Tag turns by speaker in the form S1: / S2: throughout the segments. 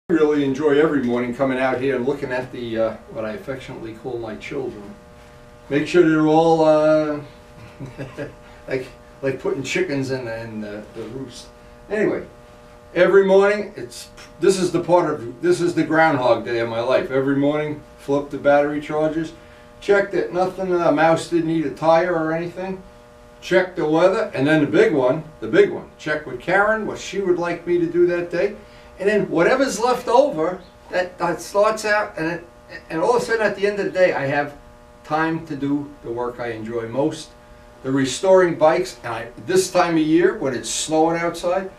S1: I really enjoy every morning coming out here and looking at the what I affectionately call my children. Make sure they're all like putting chickens in the roost. Anyway, every morning this is the groundhog day of my life. Every morning, flip the battery chargers, check that nothing, a mouse didn't eat a tire or anything. Check the weather, and then the big one, check with Karen what she would like me to do that day. And then whatever's left over, that starts out, and all of a sudden at the end of the day, I have time to do the work I enjoy most, the restoring bikes. And this time of year, when it's snowing outside,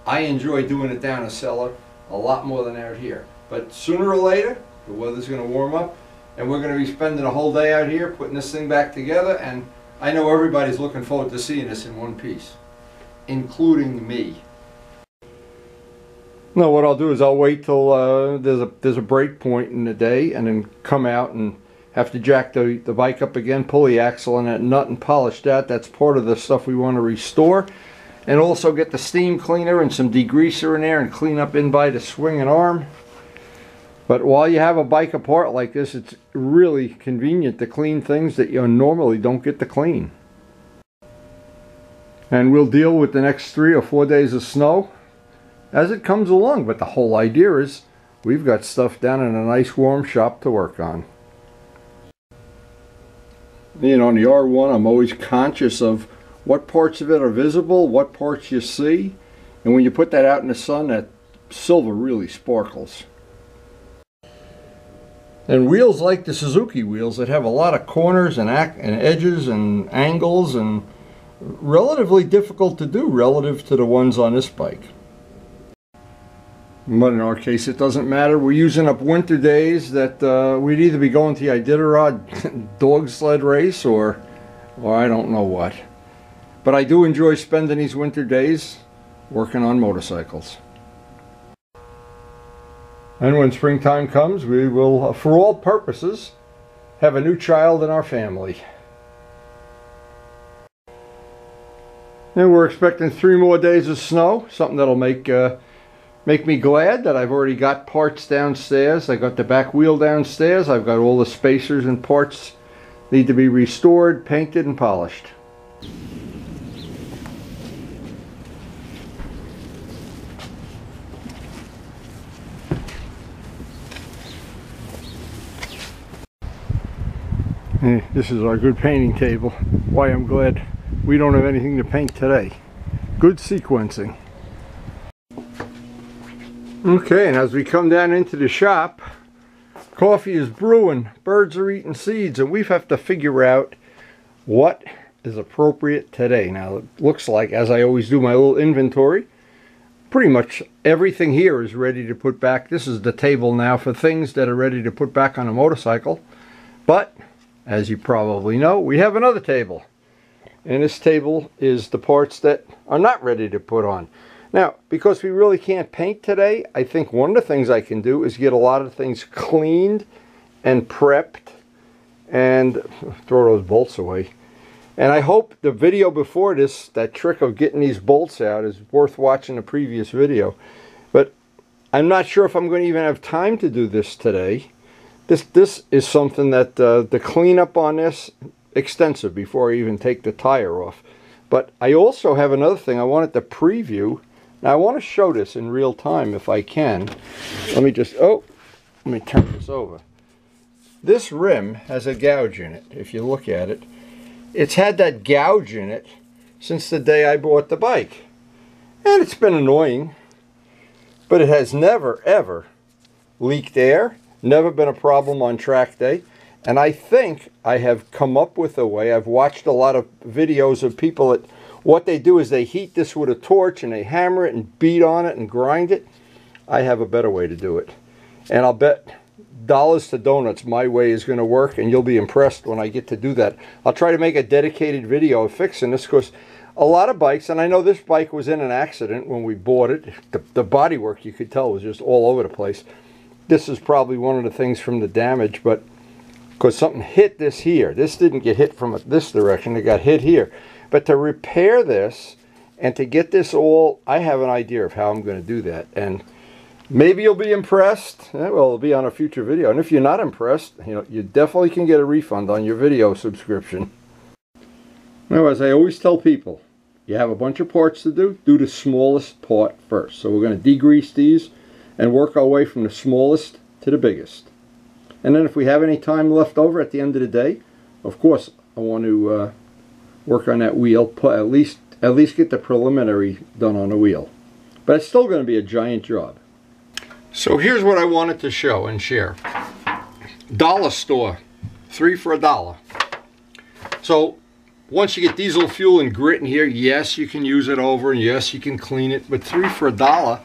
S1: I enjoy doing it down a cellar a lot more than out here. But sooner or later, the weather's going to warm up, and we're going to be spending a whole day out here putting this thing back together. And I know everybody's looking forward to seeing this in one piece, including me. No, what I'll do is I'll wait till there's a break point in the day, and then come out and have to jack the bike up again, pull the axle on that nut and polish that. That's part of the stuff we want to restore. And also get the steam cleaner and some degreaser in there and clean up in by the swing and arm. But while you have a bike apart like this, it's really convenient to clean things that you normally don't get to clean. And we'll deal with the next 3 or 4 days of snow as it comes along, but the whole idea is we've got stuff down in a nice warm shop to work on. You know, on the R1, I'm always conscious of what parts of it are visible, what parts you see, and when you put that out in the sun, that silver really sparkles. And wheels like the Suzuki wheels that have a lot of corners and edges and angles, and relatively difficult to do relative to the ones on this bike. But in our case, it doesn't matter. We're using up winter days that we'd either be going to the Iditarod dog sled race or I don't know what. But I do enjoy spending these winter days working on motorcycles. And when springtime comes, we will, for all purposes, have a new child in our family. And we're expecting 3 more days of snow, something that'll make me glad that I've already got parts downstairs. I got the back wheel downstairs. I've got all the spacers and parts need to be restored, painted, and polished. This is our good painting table. Why I'm glad we don't have anything to paint today. Good sequencing. Okay, and as we come down into the shop, coffee is brewing, birds are eating seeds, and we have to figure out what is appropriate today. Now, it looks like, as I always do my little inventory, pretty much everything here is ready to put back. This is the table now for things that are ready to put back on a motorcycle. But, as you probably know, we have another table. And this table is the parts that are not ready to put on. Now, because we really can't paint today, I think one of the things I can do is get a lot of things cleaned and prepped and throw those bolts away. And I hope the video before this, that trick of getting these bolts out, is worth watching the previous video. But I'm not sure if I'm going to even have time to do this today. This is something that the cleanup on this, extensive before I even take the tire off. But I also have another thing I wanted to preview. Now I want to show this in real time if I can. Let me turn this over. This rim has a gouge in it. If you look at it, it's had that gouge in it since the day I bought the bike. And it's been annoying, but it has never ever leaked air, never been a problem on track day. And I think I have come up with a way. I've watched a lot of videos of people that what they do is they heat this with a torch and they hammer it and beat on it and grind it. I have a better way to do it. And I'll bet dollars to donuts my way is going to work, and you'll be impressed when I get to do that. I'll try to make a dedicated video of fixing this, because a lot of bikes, and I know this bike was in an accident when we bought it. The bodywork, you could tell, was just all over the place. This is probably one of the things from the damage, but because something hit this here. This didn't get hit from this direction, it got hit here. But to repair this and to get this all, I have an idea of how I'm going to do that. And Maybe you'll be impressed. Well, it'll be on a future video. And if you're not impressed, you definitely can get a refund on your video subscription. Now, as I always tell people, you have a bunch of parts to do the smallest part first. So we're going to degrease these and work our way from the smallest to the biggest. And then if we have any time left over at the end of the day, of course, I want to work on that wheel, at least get the preliminary done on the wheel. But it's still going to be a giant job. So here's what I wanted to show and share. Dollar store, 3 for $1. So once you get diesel fuel and grit in here, yes, you can use it over, and yes, you can clean it, but 3 for $1,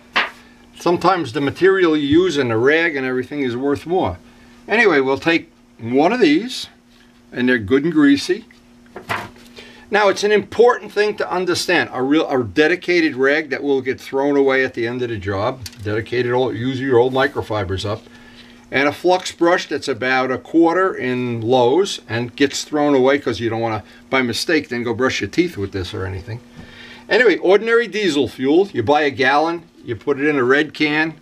S1: sometimes the material you use and the rag and everything is worth more. Anyway, we'll take one of these, and they're good and greasy. Now, it's an important thing to understand. A dedicated rag that will get thrown away at the end of the job. Dedicated, use your old microfibers up. And a flux brush that's about 1/4 in Lowe's and gets thrown away because you don't want to, by mistake, then go brush your teeth with this or anything. Anyway, ordinary diesel fuel. You buy a gallon, you put it in a red can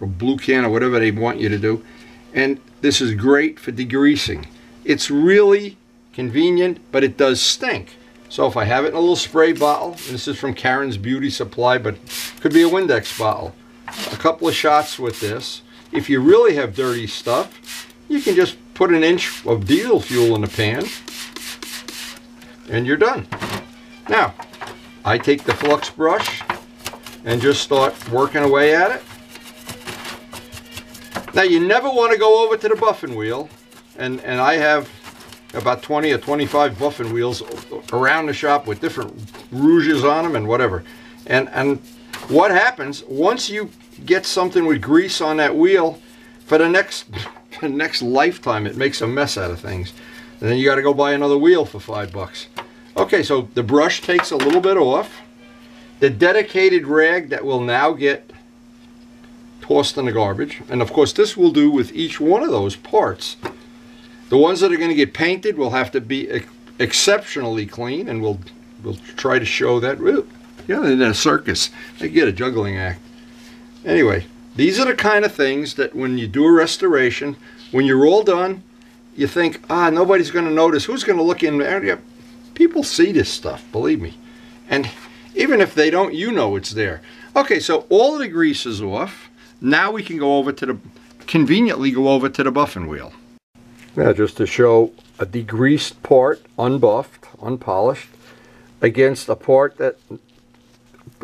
S1: or blue can or whatever they want you to do. And this is great for degreasing. It's really convenient, but it does stink. So if I have it in a little spray bottle, and this is from Karen's Beauty Supply, but could be a Windex bottle, a couple of shots with this. If you really have dirty stuff, you can just put 1 inch of diesel fuel in the pan, and you're done. Now, I take the flux brush and just start working away at it. Now, you never want to go over to the buffing wheel, and I have about 20 or 25 buffing wheels around the shop with different rouges on them and whatever. And what happens once you get something with grease on that wheel, for the next lifetime, it makes a mess out of things. And then you got to go buy another wheel for $5. Okay, so the brush takes a little bit off. The dedicated rag that will now get tossed in the garbage, and of course this will do with each one of those parts. The ones that are going to get painted will have to be exceptionally clean, and we'll try to show that. Yeah, in a circus, they get a juggling act. Anyway, these are the kind of things that when you do a restoration, when you're all done, you think, nobody's going to notice. Who's going to look in there? People see this stuff, believe me. And even if they don't, you know it's there. Okay, so all of the grease is off. Now we can go over to conveniently go over to the buffing wheel. Now, just to show a degreased part, unbuffed, unpolished, against a part that,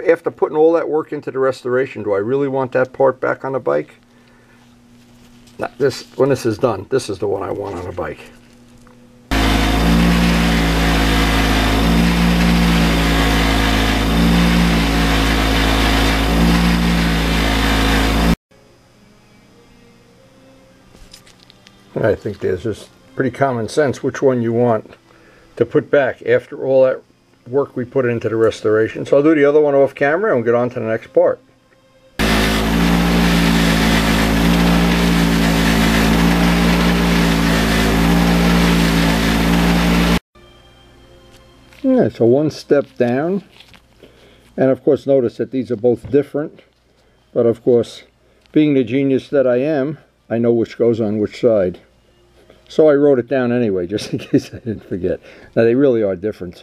S1: after putting all that work into the restoration, do I really want that part back on the bike? Now, when this is done, this is the one I want on a bike. I think there's just pretty common sense which one you want to put back after all that work we put into the restoration. So I'll do the other one off camera and we'll get on to the next part. Yeah, so one step down, and of course notice that these are both different, but of course, being the genius that I am, I know which goes on which side. So I wrote it down anyway, just in case I didn't forget. Now they really are different,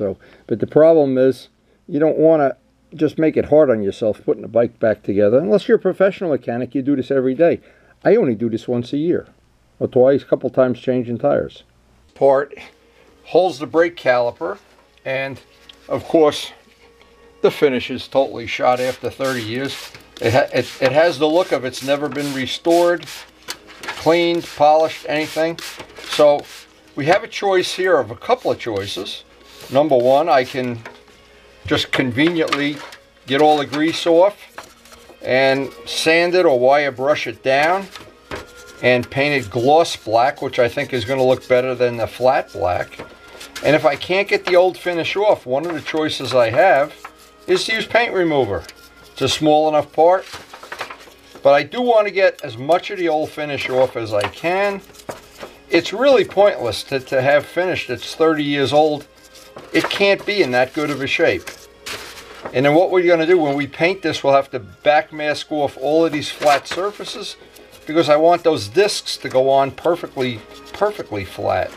S1: but the problem is, you don't want to just make it hard on yourself putting the bike back together. Unless you're a professional mechanic, you do this every day. I only do this once a year, or twice, a couple times changing tires. Part holds the brake caliper, and of course, the finish is totally shot after 30 years. It has the look of it's never been restored, cleaned, polished, anything. So we have a choice here of a couple of choices. Number one, I can just conveniently get all the grease off and sand it or wire brush it down and paint it gloss black, which I think is going to look better than the flat black. And if I can't get the old finish off, one of the choices I have is to use paint remover. It's a small enough part, but I do want to get as much of the old finish off as I can. It's really pointless to have finish that's 30 years old. It can't be in that good of a shape. And then what we're going to do when we paint this, we'll have to back mask off all of these flat surfaces because I want those discs to go on perfectly flat.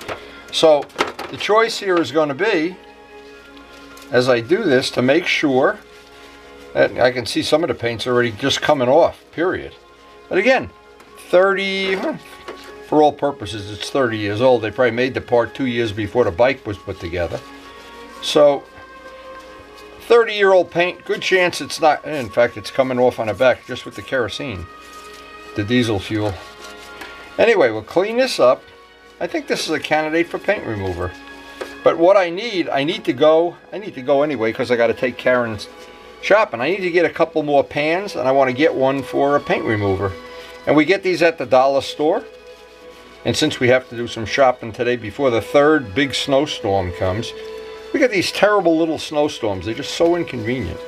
S1: So the choice here is going to be, as I do this, to make sure that I can see some of the paint's already just coming off, period. But again, 30, for all purposes, it's 30 years old. They probably made the part 2 years before the bike was put together. So 30-year-old paint, good chance it's not, in fact it's coming off on the back just with the kerosene, the diesel fuel. Anyway, we'll clean this up. I think this is a candidate for paint remover. But what I need to go anyway because I got to take Karen's shopping. I need to get a couple more pans, and I want to get one for a paint remover. And we get these at the dollar store. And since we have to do some shopping today before the third big snowstorm comes, we get these terrible little snowstorms. They're just so inconvenient.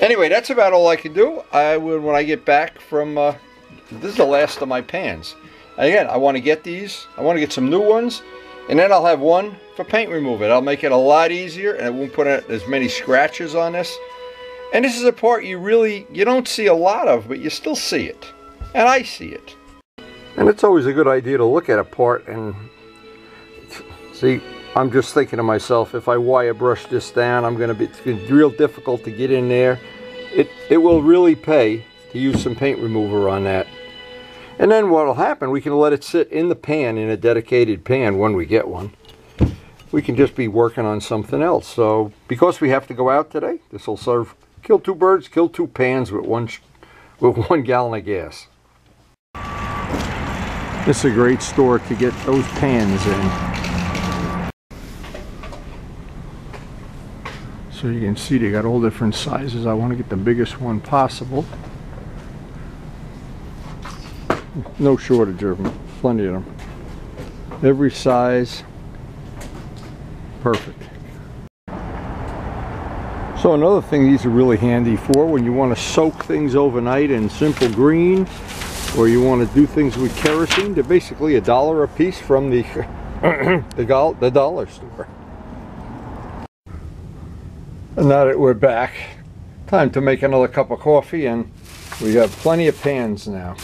S1: Anyway, that's about all I can do. When I get back from, this is the last of my pans. Again, I want to get these. I want to get some new ones. And then I'll have one for paint remover. I'll make it a lot easier, and it won't put as many scratches on this. And this is a part you don't see a lot of, but you still see it. And I see it. And it's always a good idea to look at a part and see. I'm just thinking to myself, if I wire brush this down, it's going to be real difficult to get in there. It will really pay to use some paint remover on that. And then what will happen, we can let it sit in the pan, in a dedicated pan when we get one. We can just be working on something else. So because we have to go out today, this will serve, kill two birds, kill two pans with one gallon of gas. This is a great store to get those pans in. So you can see they got all different sizes. I want to get the biggest one possible. No shortage of them, plenty of them. Every size, perfect. So another thing these are really handy for when you want to soak things overnight in simple green, or you want to do things with kerosene. They're basically $1 a piece from the the dollar store. And now that we're back, time to make another cup of coffee, and we have plenty of pans now.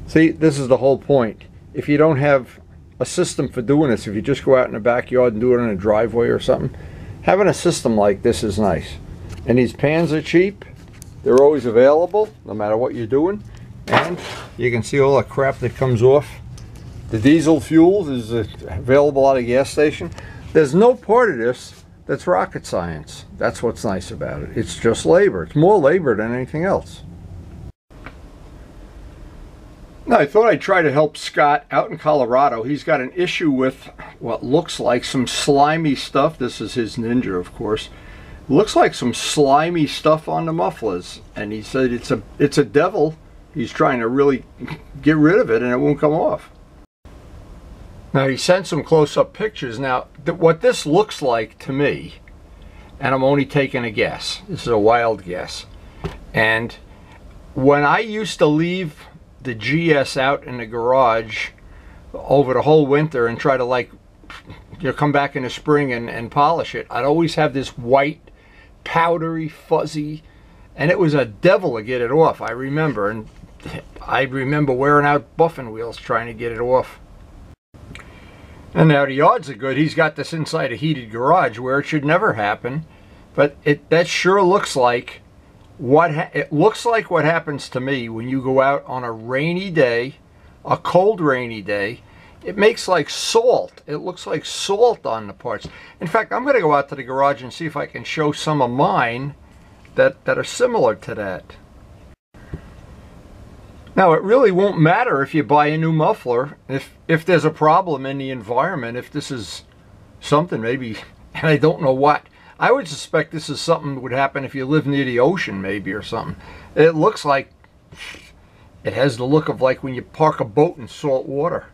S1: See, this is the whole point. If you don't have a system for doing this, if you just go out in the backyard and do it in a driveway or something, having a system like this is nice. And these pans are cheap. They're always available, no matter what you're doing. And you can see all the crap that comes off. The diesel fuel is available at a gas station. There's no part of this that's rocket science. That's what's nice about it. It's just labor. It's more labor than anything else. Now, I thought I'd try to help Scott out in Colorado. He's got an issue with what looks like some slimy stuff. This is his Ninja, of course. Looks like some slimy stuff on the mufflers. And he said it's a devil. He's trying to really get rid of it, and it won't come off. Now, he sent some close-up pictures. Now, what this looks like to me, and I'm only taking a guess. This is a wild guess. And when I used to leave the GS out in the garage over the whole winter and try to come back in the spring and polish it, I'd always have this white, powdery, fuzzy, and it was a devil to get it off, I remember. And I remember wearing out buffing wheels trying to get it off. And now the odds are good. He's got this inside a heated garage where it should never happen. But that sure looks like what happens to me when you go out on a rainy day, a cold rainy day. It makes like salt. It looks like salt on the parts. In fact, I'm going to go out to the garage and see if I can show some of mine that are similar to that. Now, it really won't matter if you buy a new muffler if there's a problem in the environment. If this is something maybe, and I don't know what. I would suspect this is something that would happen if you live near the ocean maybe or something. It looks like, it has the look of like when you park a boat in salt water.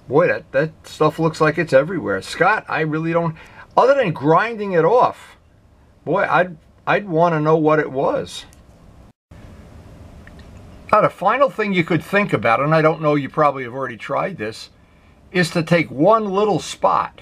S1: Boy, that stuff looks like it's everywhere. Scott, I really don't, other than grinding it off, boy, I'd want to know what it was. Now, the final thing you could think about, and I don't know, you probably have already tried this, is to take one little spot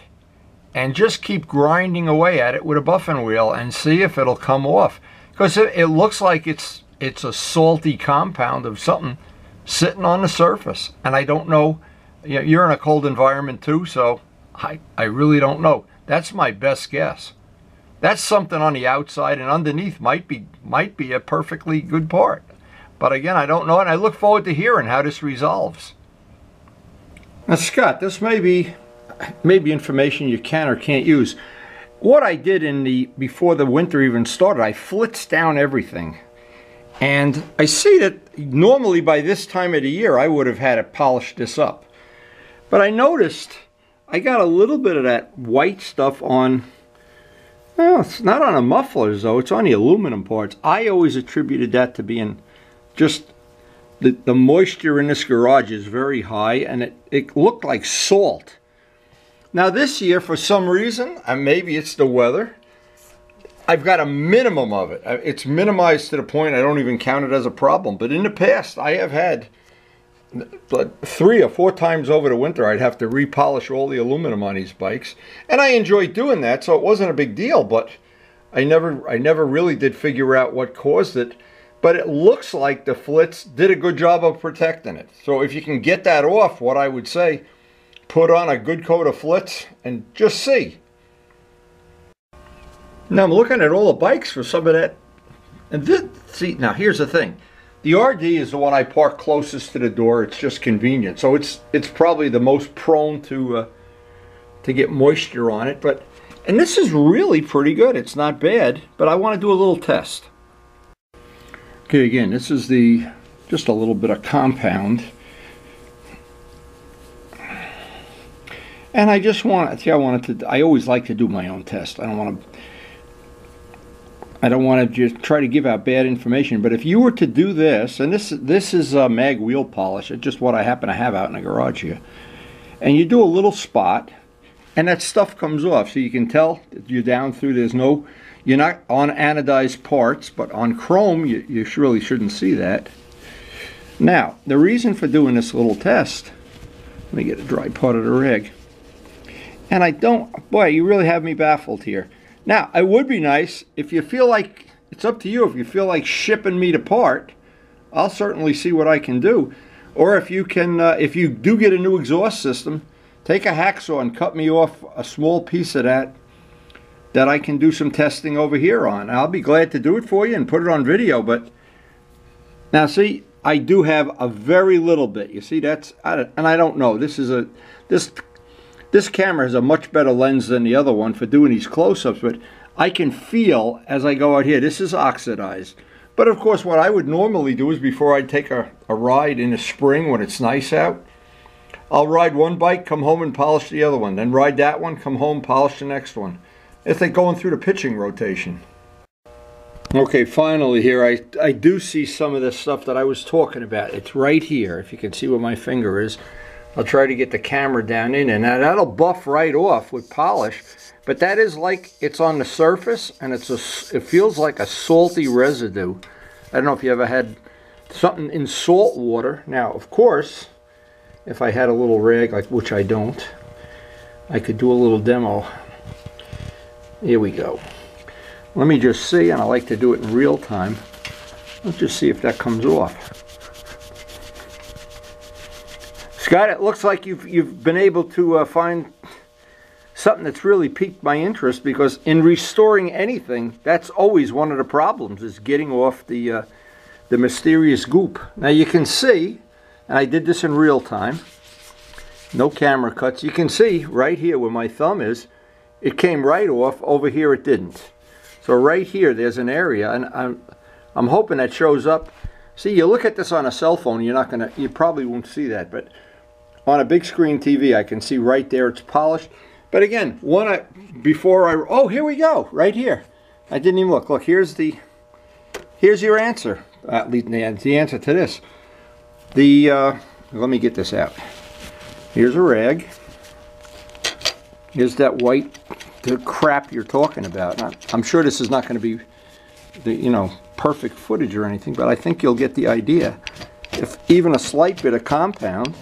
S1: and just keep grinding away at it with a buffing wheel and see if it'll come off. Because it looks like it's a salty compound of something sitting on the surface. And I don't know, you're in a cold environment too, so I really don't know. That's my best guess. That's something on the outside, and underneath might be a perfectly good part. But again, I don't know, and I look forward to hearing how this resolves. Now, Scott, this may be information you can or can't use. What I did before the winter even started, I flitzed down everything. And I see that normally by this time of the year, I would have had it polished this up. But I noticed I got a little bit of that white stuff on, well, it's not on the mufflers though, it's on the aluminum parts. I always attributed that to being just the moisture in this garage is very high, and it looked like salt. Now this year, for some reason, and maybe it's the weather, I've got a minimum of it. It's minimized to the point I don't even count it as a problem. But in the past, I have had 3 or 4 times over the winter, I'd have to repolish all the aluminum on these bikes. And I enjoyed doing that, so it wasn't a big deal, but I never really did figure out what caused it. But it looks like the Flitz did a good job of protecting it. So if you can get that off, what I would say, put on a good coat of Flitz and just see. Now I'm looking at all the bikes for some of that. And this, see, now here's the thing. The RD is the one I park closest to the door. It's just convenient. So it's probably the most prone to get moisture on it. And this is really pretty good. It's not bad, but I want to do a little test. Okay, again, this is just a little bit of compound. And I just want, see, I always like to do my own test. I don't want to just try to give out bad information. But if you were to do this, and this is mag wheel polish, it's just what I happen to have out in the garage here. And you do a little spot, and that stuff comes off. So you can tell you're down through, you're not on anodized parts, but on chrome, you really shouldn't see that. Now, the reason for doing this little test, let me get a dry part of the rag. And boy, you really have me baffled here. Now, it would be nice if you feel like, it's up to you, if you feel like shipping me the part, I'll certainly see what I can do. Or if you can, if you do get a new exhaust system, take a hacksaw and cut me off a small piece of that I can do some testing over here on. I'll be glad to do it for you and put it on video. But now see, I do have a very little bit. You see, and I don't know. This camera has a much better lens than the other one for doing these close-ups, but I can feel as I go out here, this is oxidized. But of course, what I would normally do is before I take a ride in the spring when it's nice out, I'll ride one bike, come home and polish the other one. Then ride that one, come home, polish the next one. It's like going through the pitching rotation. Okay, finally here, I do see some of this stuff that I was talking about. It's right here, if you can see where my finger is. I'll try to get the camera down in, and now that'll buff right off with polish. But that is like it's on the surface, and it feels like a salty residue. I don't know if you ever had something in salt water. Now, of course, if I had a little rag, which I don't, I could do a little demo. Here we go. Let me just see, and I like to do it in real time. Let's just see if that comes off. Scott, it looks like you've been able to find something that's really piqued my interest, because in restoring anything, that's always one of the problems, is getting off the mysterious goop. Now you can see, and I did this in real time, no camera cuts, you can see right here where my thumb is, it came right off. Over here it didn't. So right here there's an area, and I'm hoping that shows up. See, you look at this on a cell phone, you probably won't see that, but on a big screen TV I can see right there it's polished. But again, oh, here we go, right here. I didn't even look. Look, here's your answer. At least the answer to this. Let me get this out. Here's a rag. Here's that white, the crap you're talking about. I'm sure this is not going to be perfect footage or anything, but I think you'll get the idea. If even a slight bit of compound,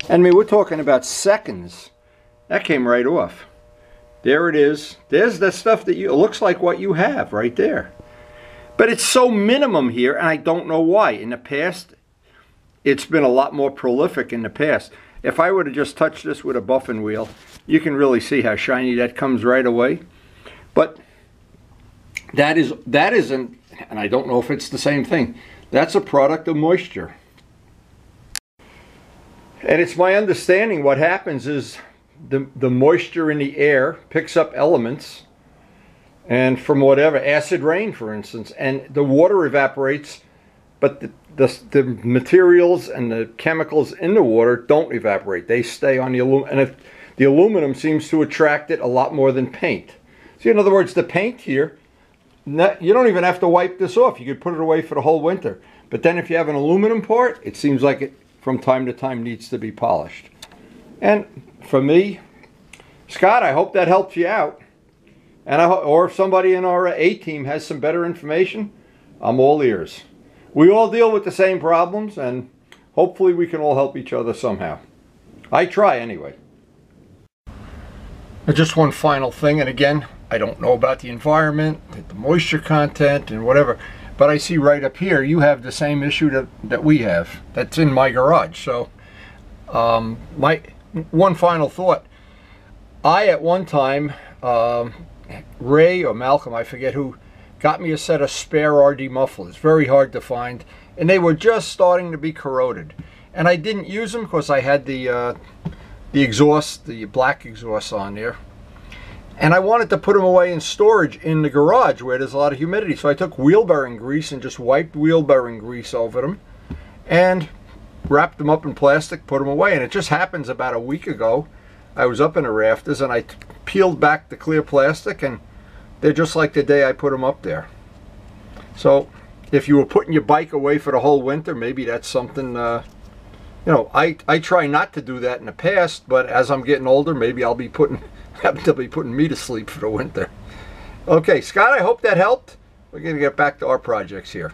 S1: and I mean, we're talking about seconds, that came right off. There it is. There's the stuff that it looks like what you have right there. But it's so minimum here, and I don't know why. In the past, it's been a lot more prolific in the past. If I were to just touch this with a buffing wheel, you can really see how shiny that comes right away. But that isn't, and I don't know if it's the same thing. That's a product of moisture. And it's my understanding what happens is the moisture in the air picks up elements, and from whatever, acid rain for instance, and the water evaporates, but the materials and the chemicals in the water don't evaporate. They stay on the aluminum, and the aluminum seems to attract it a lot more than paint. See, in other words, the paint here, you don't even have to wipe this off. You could put it away for the whole winter. But then if you have an aluminum part, it seems like it from time to time needs to be polished. And for me, Scott, I hope that helps you out. And or if somebody in our A team has some better information, I'm all ears. We all deal with the same problems, and hopefully we can all help each other somehow. I try anyway. Just one final thing, and again, I don't know about the environment, the moisture content, and whatever, but I see right up here you have the same issue that we have. That's in my garage. So my one final thought. I at one time, Ray or Malcolm, I forget who, got me a set of spare RD mufflers, very hard to find, and they were just starting to be corroded. And I didn't use them because I had the exhaust, the black exhaust on there. And I wanted to put them away in storage in the garage where there's a lot of humidity. So I took wheel bearing grease and just wiped wheel bearing grease over them and wrapped them up in plastic, put them away. And it just happens about a week ago, I was up in the rafters and I peeled back the clear plastic, and they're just like the day I put them up there. So if you were putting your bike away for the whole winter, maybe that's something, you know, I try not to do that in the past, but as I'm getting older, maybe I'll be putting me to sleep for the winter. Okay, Scott, I hope that helped. We're going to get back to our projects here.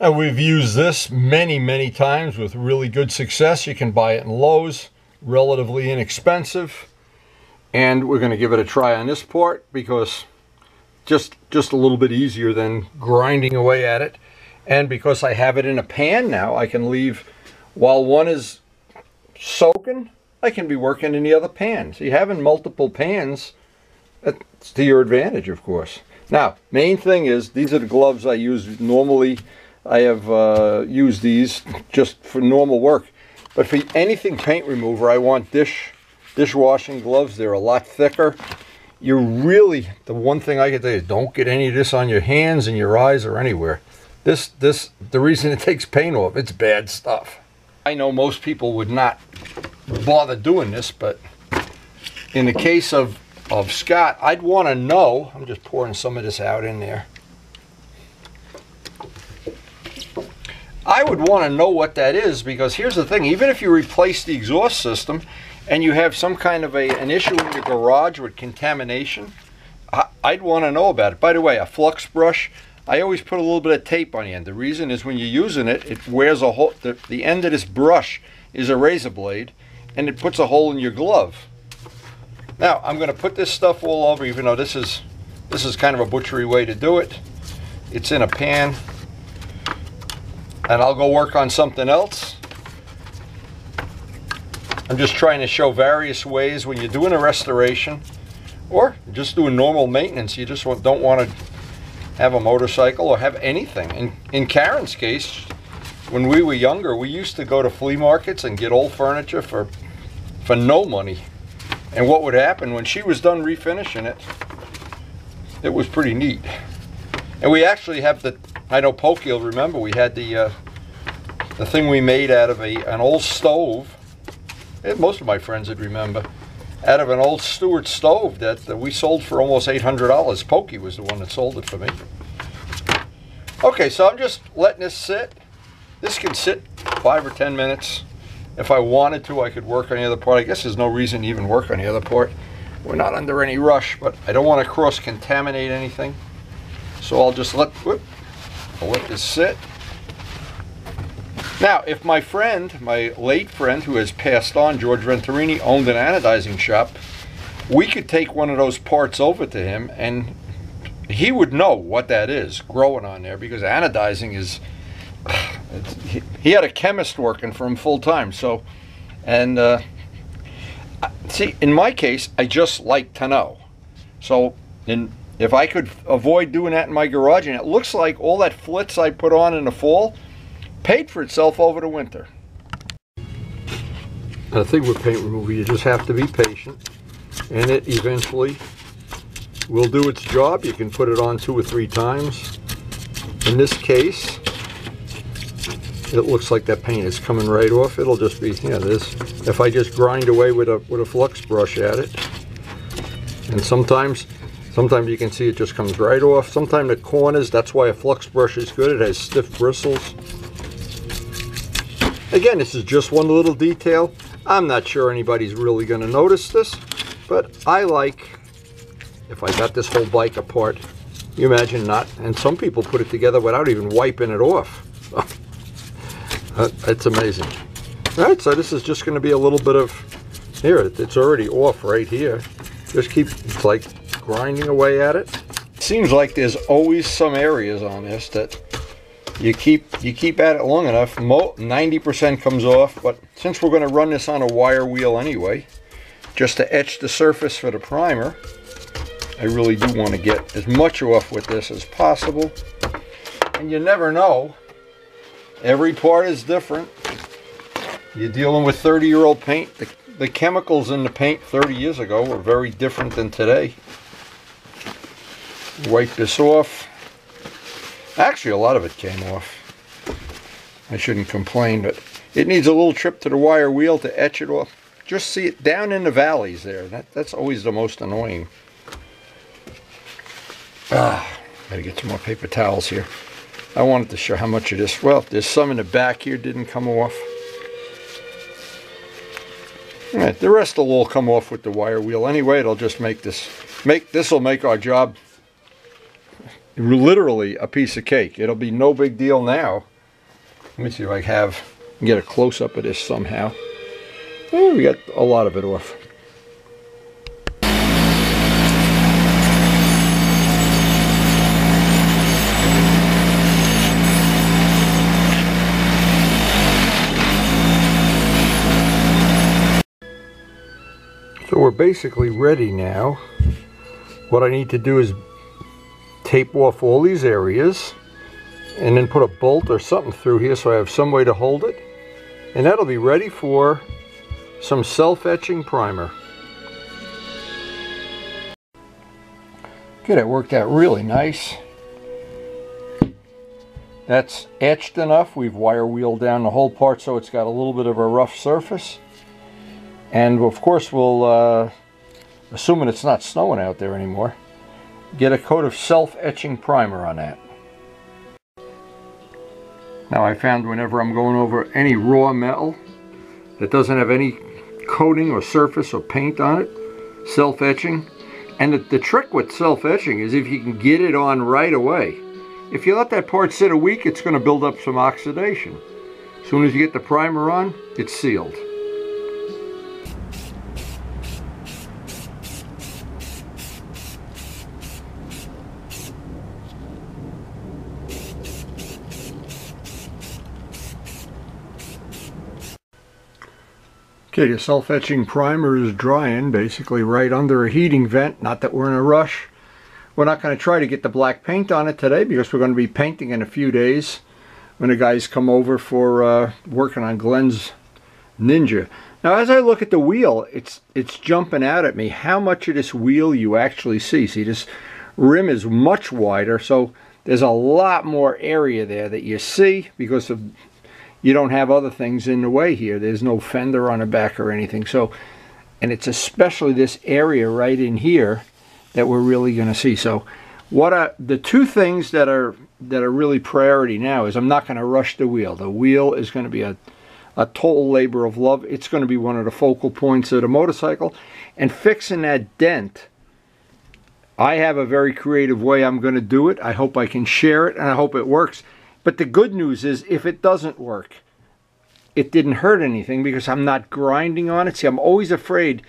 S1: And we've used this many times with really good success. You can buy it in Lowe's, relatively inexpensive. And we're going to give it a try on this part because just a little bit easier than grinding away at it. And because I have it in a pan now, I can leave, while one is soaking, I can be working in the other pan. So you having multiple pans, that's to your advantage, of course. Now, main thing is, these are the gloves I use normally. I have used these just for normal work. But for anything paint remover, I want dishwashing gloves. They're a lot thicker. You really, the one thing I can tell you is don't get any of this on your hands and your eyes or anywhere. The reason it takes paint off, it's bad stuff. I know most people would not bother doing this, but in the case of Scott, I'd want to know, I'm just pouring some of this out in there. I would want to know what that is, because here's the thing, even if you replace the exhaust system and you have some kind of an issue in your garage with contamination, I'd want to know about it. By the way, a flux brush, I always put a little bit of tape on the end. The reason is when you're using it, it wears a hole. The end of this brush is a razor blade, and it puts a hole in your glove. Now, I'm going to put this stuff all over, even though this is kind of a butchery way to do it. It's in a pan, and I'll go work on something else. I'm just trying to show various ways when you're doing a restoration or just doing normal maintenance. You just don't want to have a motorcycle or have anything. In Karen's case, when we were younger, we used to go to flea markets and get old furniture for no money. And what would happen when she was done refinishing it, it was pretty neat. And we actually have the, I know Pokey will remember, we had the thing we made out of an old stove. Most of my friends would remember. Out of an old Stewart stove that we sold for almost $800. Pokey was the one that sold it for me. Okay, so I'm just letting this sit. This can sit 5 or 10 minutes. If I wanted to, I could work on the other part. I guess there's no reason to even work on the other part. We're not under any rush, but I don't want to cross-contaminate anything. So I'll just let this sit. Now, if my late friend who has passed on, George Venturini, owned an anodizing shop, we could take one of those parts over to him and he would know what that is growing on there, because anodizing is, he had a chemist working for him full time. So, and see, in my case, I just like to know. So, if I could avoid doing that in my garage, and it looks like all that flitz I put on in the fall paid for itself over the winter. I think with paint remover, you just have to be patient, and it eventually will do its job. You can put it on 2 or 3 times. In this case, it looks like that paint is coming right off. It'll just be, yeah, this. If I just grind away with a flux brush at it, and sometimes you can see it just comes right off. Sometimes the corners, that's why a flux brush is good. It has stiff bristles. Again, this is just one little detail. I'm not sure anybody's really going to notice this, but I like, if I got this whole bike apart, you imagine not, and some people put it together without even wiping it off. It's amazing. All right, so this is just going to be a little bit of, here, it's already off right here. Just keep, it's like grinding away at it. It seems like there's always some areas on this that you keep at it long enough, 90% comes off, but since we're going to run this on a wire wheel anyway, just to etch the surface for the primer, I really do want to get as much off with this as possible. And you never know, every part is different. You're dealing with 30-year-old paint. The chemicals in the paint 30 years ago were very different than today. Wipe this off. Actually, a lot of it came off. I shouldn't complain, but it needs a little trip to the wire wheel to etch it off. Just see it down in the valleys there. That's always the most annoying. Gotta get some more paper towels here. I wanted to show how much of this, well, there's some in the back here didn't come off. All right, the rest will all come off with the wire wheel anyway. It'll just make this will make our job literally a piece of cake. It'll be no big deal now. Let me see if I can get a close-up of this somehow. Oh, we got a lot of it off. So we're basically ready now. What I need to do is tape off all these areas and then put a bolt or something through here so I have some way to hold it, and that'll be ready for some self-etching primer. Okay, that worked out really nice. That's etched enough. We've wire wheeled down the whole part so it's got a little bit of a rough surface. And of course we'll, assuming it's not snowing out there anymore, get a coat of self-etching primer on that. Now I found whenever I'm going over any raw metal that doesn't have any coating or surface or paint on it, self-etching. And the trick with self-etching is if you can get it on right away. If you let that part sit a week, it's going to build up some oxidation. As soon as you get the primer on, it's sealed. Okay, the self-etching primer is drying basically right under a heating vent. Not that we're in a rush. We're not going to try to get the black paint on it today because we're going to be painting in a few days when the guys come over for working on Glenn's Ninja. Now as I look at the wheel, it's jumping out at me how much of this wheel you actually see. See, this rim is much wider, so there's a lot more area there that you see because of you don't have other things in the way here. There's no fender on the back or anything. So, and it's especially this area right in here that we're really going to see. So, the two things that are really priority now is I'm not going to rush the wheel. The wheel is going to be a total labor of love. It's going to be one of the focal points of the motorcycle. And fixing that dent, I have a very creative way I'm going to do it. I hope I can share it, and I hope it works. But the good news is, if it doesn't work, it didn't hurt anything because I'm not grinding on it. See, I'm always afraid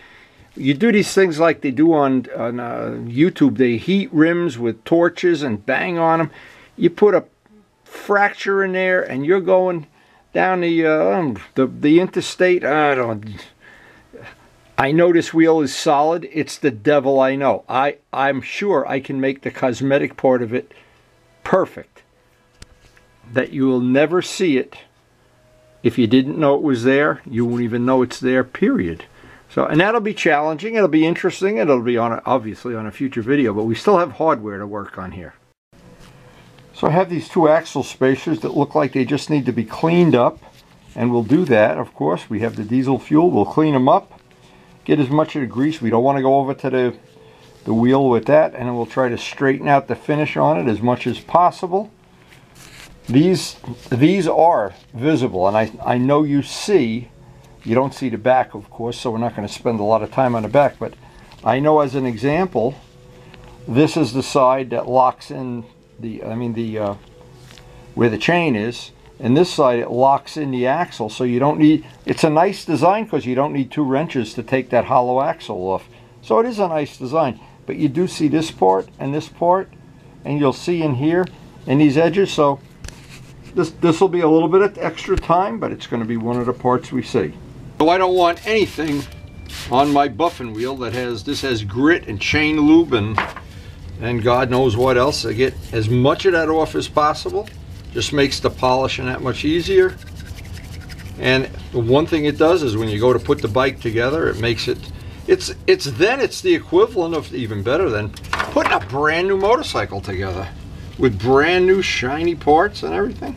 S1: You do these things like they do on YouTube. They heat rims with torches and bang on them. You put a fracture in there and you're going down the interstate. I know this wheel is solid. It's the devil I know. I'm sure I can make the cosmetic part of it perfect, that you will never see it. If you didn't know it was there, you won't even know it's there, period. So, and that'll be challenging, it'll be interesting, it'll be obviously on a future video, but we still have hardware to work on here. So I have these two axle spacers that look like they just need to be cleaned up, and we'll do that, of course. We have the diesel fuel, we'll clean them up, get as much of the grease. We don't want to go over to the wheel with that, and then we'll try to straighten out the finish on it as much as possible. These are visible, and I know you see. You don't see the back, of course, so we're not going to spend a lot of time on the back, but I know as an example, this is the side that locks in where the chain is, and this side it locks in the axle, so you don't need, it's a nice design because you don't need two wrenches to take that hollow axle off. So it is a nice design, but you do see this part, and you'll see in here, in these edges, so this will be a little bit of extra time, but it's going to be one of the parts we see. So I don't want anything on my buffing wheel that has grit and chain lube and God knows what else. I get as much of that off as possible. Just makes the polishing that much easier. And the one thing it does is when you go to put the bike together, it makes it, it's the equivalent of, even better than putting a brand new motorcycle together with brand new shiny parts and everything.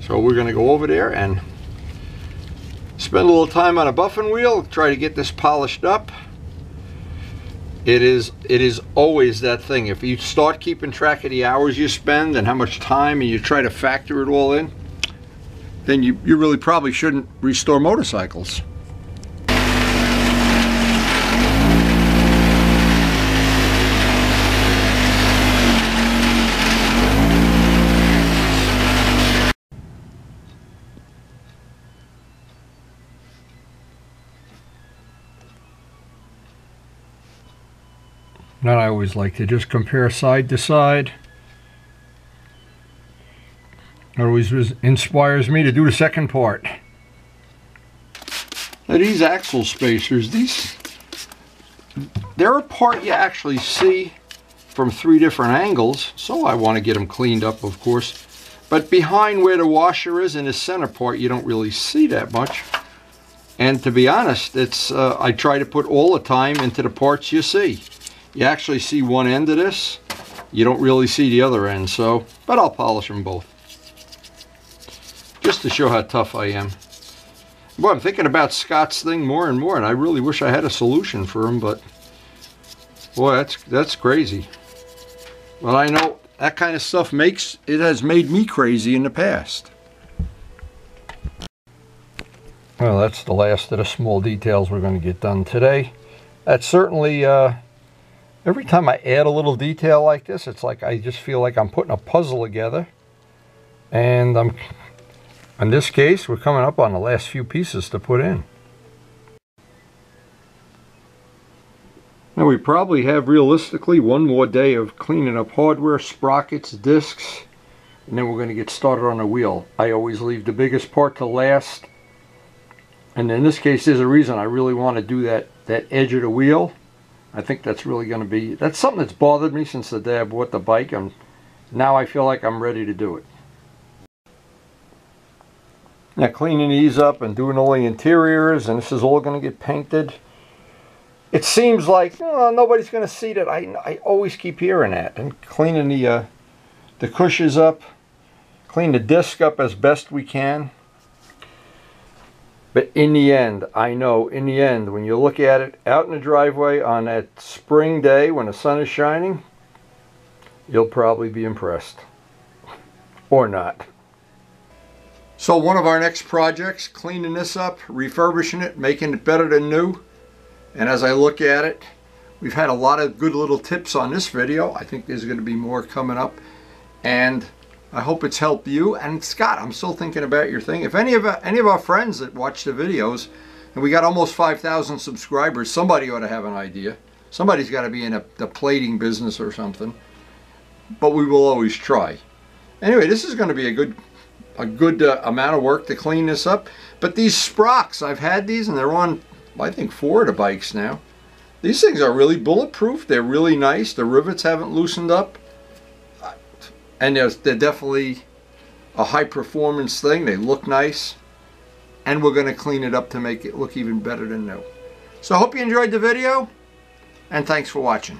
S1: So we're going to go over there and spend a little time on a buffing wheel, try to get this polished up. It is always that thing. If you start keeping track of the hours you spend and how much time, and you try to factor it all in, then you really probably shouldn't restore motorcycles. And I always like to just compare side to side. It always inspires me to do the second part. Now these axle spacers, they're a part you actually see from 3 different angles, so I want to get them cleaned up, of course. But behind where the washer is in the center part, you don't really see that much. And to be honest, I try to put all the time into the parts you see. You actually see one end of this, you don't really see the other end, but I'll polish them both. Just to show how tough I am. Boy, I'm thinking about Scott's thing more and more, and I really wish I had a solution for him, but boy, that's crazy. Well, I know that kind of stuff has made me crazy in the past. Well, that's the last of the small details we're going to get done today. That's certainly, every time I add a little detail like this, it's like I just feel like I'm putting a puzzle together. And in this case, we're coming up on the last few pieces to put in. Now we probably have realistically one more day of cleaning up hardware, sprockets, discs, and then we're going to get started on the wheel. I always leave the biggest part to last. And in this case, there's a reason I really want to do that edge of the wheel. I think that's really going to be, that's something that's bothered me since the day I bought the bike, and now I feel like I'm ready to do it. Now cleaning these up and doing all the interiors, and this is all going to get painted. It seems like nobody's going to see that. I always keep hearing that. And cleaning the cushions up, clean the disc up as best we can. But in the end, I know in the end, when you look at it out in the driveway on that spring day when the sun is shining, you'll probably be impressed. Or not. So one of our next projects, cleaning this up, refurbishing it, making it better than new. And as I look at it, we've had a lot of good little tips on this video. I think there's going to be more coming up. And I hope it's helped you. And Scott, I'm still thinking about your thing. If any of our friends that watch the videos And we got almost 5,000 subscribers. Somebody ought to have an idea. Somebody's got to be in the plating business or something. But we will always try. Anyway, this is going to be a good amount of work to clean this up. But these sprockets, I've had these and they're on, I think, 4 of the bikes now. These things are really bulletproof. They're really nice. The rivets haven't loosened up. And they're definitely a high performance thing. They look nice. And we're going to clean it up to make it look even better than new. So I hope you enjoyed the video. And thanks for watching.